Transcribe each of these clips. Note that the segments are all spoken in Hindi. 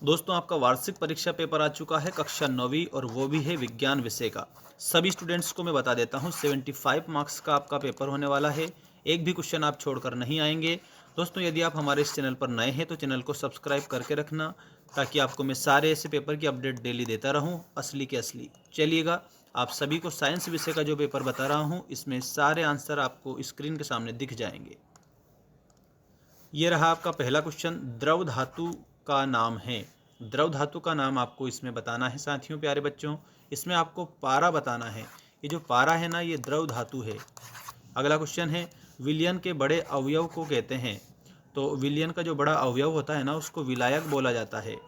दोस्तों आपका वार्षिक परीक्षा पेपर आ चुका है कक्षा 9वीं और वो भी है विज्ञान विषय का। सभी स्टूडेंट्स को मैं बता देता हूँ 75 मार्क्स का आपका पेपर होने वाला है। एक भी क्वेश्चन आप छोड़कर नहीं आएंगे। दोस्तों यदि आप हमारे इस चैनल पर नए हैं तो चैनल को सब्सक्राइब करके रखना, ताकि आपको मैं सारे ऐसे पेपर की अपडेट डेली देता रहूँ, असली के असली। चलिएगा, आप सभी को साइंस विषय का जो पेपर बता रहा हूँ इसमें सारे आंसर आपको स्क्रीन के सामने दिख जाएंगे। ये रहा आपका पहला क्वेश्चन, द्रव धातु का नाम है। द्रव धातु का नाम आपको इसमें बताना है साथियों, प्यारे बच्चों। इसमें आपको पारा बताना है। ये जो पारा है ना, ये द्रव धातु है। अगला क्वेश्चन है, विलयन के बड़े अवयव को कहते हैं। तो विलयन का जो बड़ा अवयव होता है ना, उसको विलायक बोला जाता है।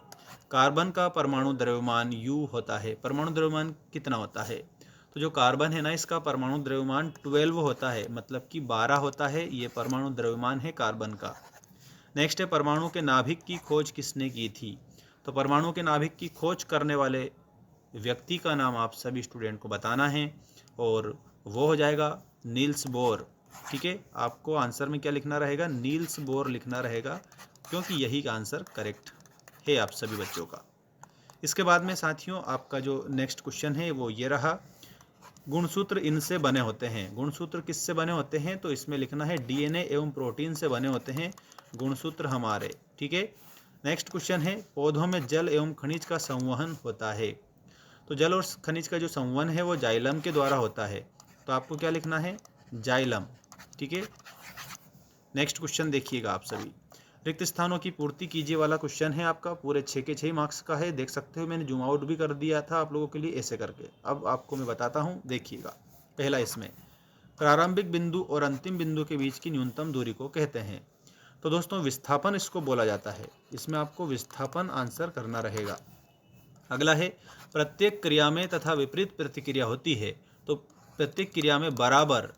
कार्बन का परमाणु द्रव्यमान U होता है। परमाणु द्रव्यमान कितना होता है? तो जो कार्बन है ना, इसका परमाणु द्रव्यमान 12 होता है, मतलब कि 12 होता है। ये परमाणु द्रव्यमान है कार्बन का। नेक्स्ट है, परमाणु के नाभिक की खोज किसने की थी? तो परमाणु के नाभिक की खोज करने वाले व्यक्ति का नाम आप सभी स्टूडेंट को बताना है, और वो हो जाएगा नील्स बोर। ठीक है, आपको आंसर में क्या लिखना रहेगा? नील्स बोर लिखना रहेगा, क्योंकि यही का आंसर करेक्ट है आप सभी बच्चों का। इसके बाद में साथियों आपका जो नेक्स्ट क्वेश्चन है वो ये रहा, गुणसूत्र इनसे बने होते हैं। गुणसूत्र किससे बने होते हैं? तो इसमें लिखना है DNA एवं प्रोटीन से बने होते हैं गुणसूत्र हमारे। ठीक है। नेक्स्ट क्वेश्चन है, पौधों में जल एवं खनिज का संवहन होता है। तो जल और खनिज का जो संवहन है वो जाइलम के द्वारा होता है। तो आपको क्या लिखना है? जाइलम। ठीक है। नेक्स्ट क्वेश्चन देखिएगा आप सभी, रिक्त स्थानों की पूर्ति कीजिए वाला क्वेश्चन है आपका। पूरे 6 के 6 मार्क्स का है, देख सकते हो मैंने जूम आउट भी कर दिया था आप लोगों के लिए ऐसे करके। अब आपको मैं बताता हूँ, देखिएगा। पहला, इसमें प्रारंभिक बिंदु और अंतिम बिंदु के बीच की न्यूनतम दूरी को कहते हैं। तो दोस्तों विस्थापन इसको बोला जाता है। इसमें आपको विस्थापन आंसर करना रहेगा। अगला है, प्रत्येक क्रिया में तथा विपरीत प्रतिक्रिया होती है। तो प्रत्येक क्रिया में बराबर,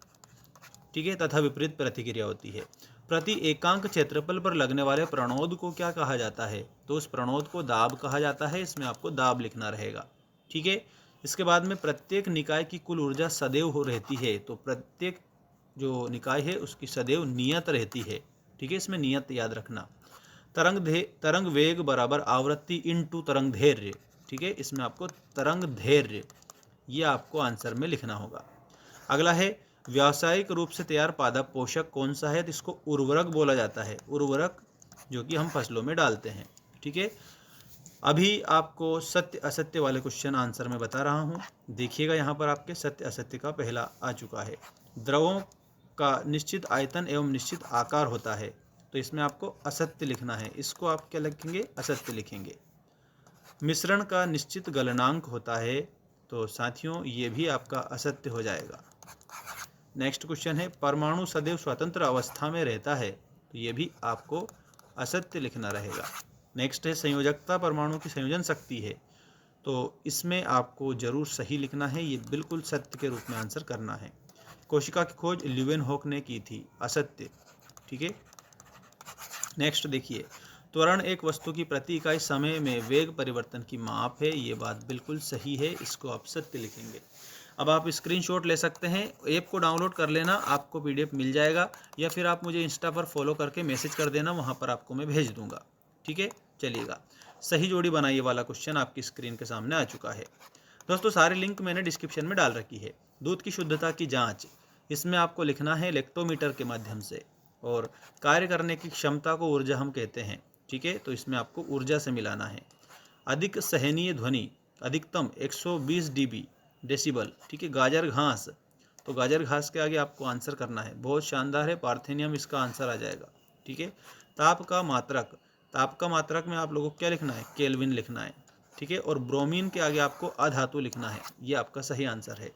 ठीक है, तथा विपरीत प्रतिक्रिया होती है। प्रति एकांक क्षेत्रफल पर लगने वाले प्रणोद को क्या कहा जाता है? तो उस प्रणोद को दाब कहा जाता है। इसमें आपको दाब लिखना रहेगा। ठीक है। इसके बाद में प्रत्येक निकाय की कुल ऊर्जा सदैव हो रहती है। तो प्रत्येक जो निकाय है उसकी सदैव नियत रहती है। ठीक है, इसमें नियत याद रखना। तरंग वेग बराबर आवृत्ति इंटू तरंग धैर्य। ठीक है, इसमें आपको तरंग धैर्य, ये आपको आंसर में लिखना होगा। अगला है, व्यावसायिक रूप से तैयार पादप पोषक कौन सा है? तो इसको उर्वरक बोला जाता है। उर्वरक जो कि हम फसलों में डालते हैं। ठीक है। अभी आपको सत्य असत्य वाले क्वेश्चन आंसर में बता रहा हूँ। देखिएगा, यहाँ पर आपके सत्य असत्य का पहला आ चुका है। द्रवों का निश्चित आयतन एवं निश्चित आकार होता है। तो इसमें आपको असत्य लिखना है। इसको आप क्या लिखेंगे? असत्य लिखेंगे। मिश्रण का निश्चित गलनांक होता है। तो साथियों ये भी आपका असत्य हो जाएगा। नेक्स्ट क्वेश्चन है, परमाणु सदैव स्वतंत्र अवस्था में रहता है। तो ये भी आपको असत्य लिखना रहेगा। नेक्स्ट है, संयोजकता परमाणु की संयोजन शक्ति है। तो इसमें आपको जरूर सही लिखना है, ये बिल्कुल सत्य के रूप में आंसर करना है। कोशिका की खोज ल्यूवेनहॉक ने की थी। असत्य। ठीक है। नेक्स्ट देखिए, त्वरण एक वस्तु की प्रति इकाई समय में वेग परिवर्तन की माप है। ये बात बिल्कुल सही है, इसको आप सत्य लिखेंगे। अब आप स्क्रीनशॉट ले सकते हैं, ऐप को डाउनलोड कर लेना, आपको PDF मिल जाएगा, या फिर आप मुझे इंस्टा पर फॉलो करके मैसेज कर देना, वहाँ पर आपको मैं भेज दूंगा। ठीक है। चलिएगा, सही जोड़ी बनाइए वाला क्वेश्चन आपकी स्क्रीन के सामने आ चुका है। दोस्तों सारे लिंक मैंने डिस्क्रिप्शन में डाल रखी है। दूध की शुद्धता की जाँच, इसमें आपको लिखना है लेक्टोमीटर के माध्यम से। और कार्य करने की क्षमता को ऊर्जा हम कहते हैं। ठीक है, तो इसमें आपको ऊर्जा से मिलाना है। अधिक सहनीय ध्वनि अधिकतम 120 dB डेसिबल। ठीक है। गाजर घास, तो गाजर घास के आगे आपको आंसर करना है। बहुत शानदार है, पार्थेनियम इसका आंसर आ जाएगा। ठीक है। ताप का मात्रक, ताप का मात्रक में आप लोगों को क्या लिखना है? केल्विन लिखना है। ठीक है। और ब्रोमीन के आगे आपको अधातु लिखना है। ये आपका सही आंसर है।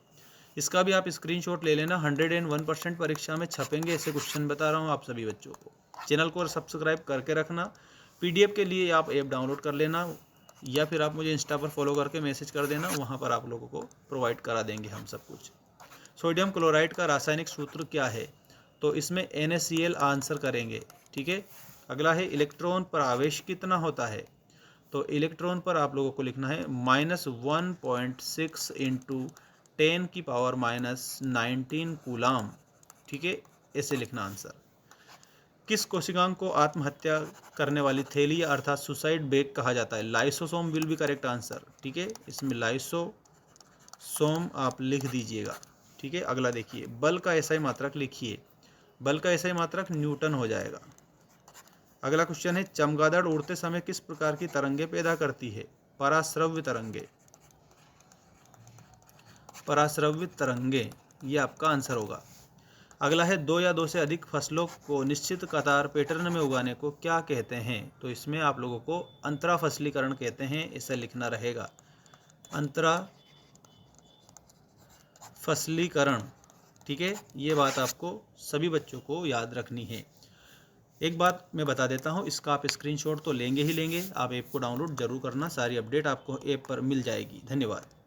इसका भी आप स्क्रीनशॉट ले लेना, 101% परीक्षा में छपेंगे ऐसे क्वेश्चन बता रहा हूँ आप सभी बच्चों को। चैनल को सब्सक्राइब करके रखना। PDF के लिए आप ऐप डाउनलोड कर लेना, या फिर आप मुझे इंस्टा पर फॉलो करके मैसेज कर देना, वहाँ पर आप लोगों को प्रोवाइड करा देंगे हम सब कुछ। सोडियम क्लोराइड का रासायनिक सूत्र क्या है? तो इसमें NaCl आंसर करेंगे। ठीक है। अगला है, इलेक्ट्रॉन पर आवेश कितना होता है? तो इलेक्ट्रॉन पर आप लोगों को लिखना है -1.6 इंटू 10⁻⁻19 कूलाम। ठीक है, ऐसे लिखना आंसर। किस कोशिकांग को आत्महत्या करने वाली थैली अर्थात सुसाइड बैग कहा जाता है? Lysosome will be correct answer. ठीक है, इसमें लाइसोसोम आप लिख दीजिएगा। ठीक है, अगला देखिए, बल का एसआई मात्रक लिखिए। बल का एसआई मात्रक न्यूटन हो जाएगा। अगला क्वेश्चन है, चमगादड़ उड़ते समय किस प्रकार की तरंगे पैदा करती है? पराश्रव्य तरंगे। पराश्रव्य तरंगे, ये आपका आंसर होगा। अगला है, दो या दो से अधिक फसलों को निश्चित कतार पैटर्न में उगाने को क्या कहते हैं? तो इसमें आप लोगों को अंतरा फसलीकरण कहते हैं, इसे लिखना रहेगा, अंतरा फसलीकरण। ठीक है, ये बात आपको सभी बच्चों को याद रखनी है। एक बात मैं बता देता हूँ, इसका आप स्क्रीनशॉट तो लेंगे ही लेंगे, आप ऐप को डाउनलोड जरूर करना, सारी अपडेट आपको ऐप पर मिल जाएगी। धन्यवाद।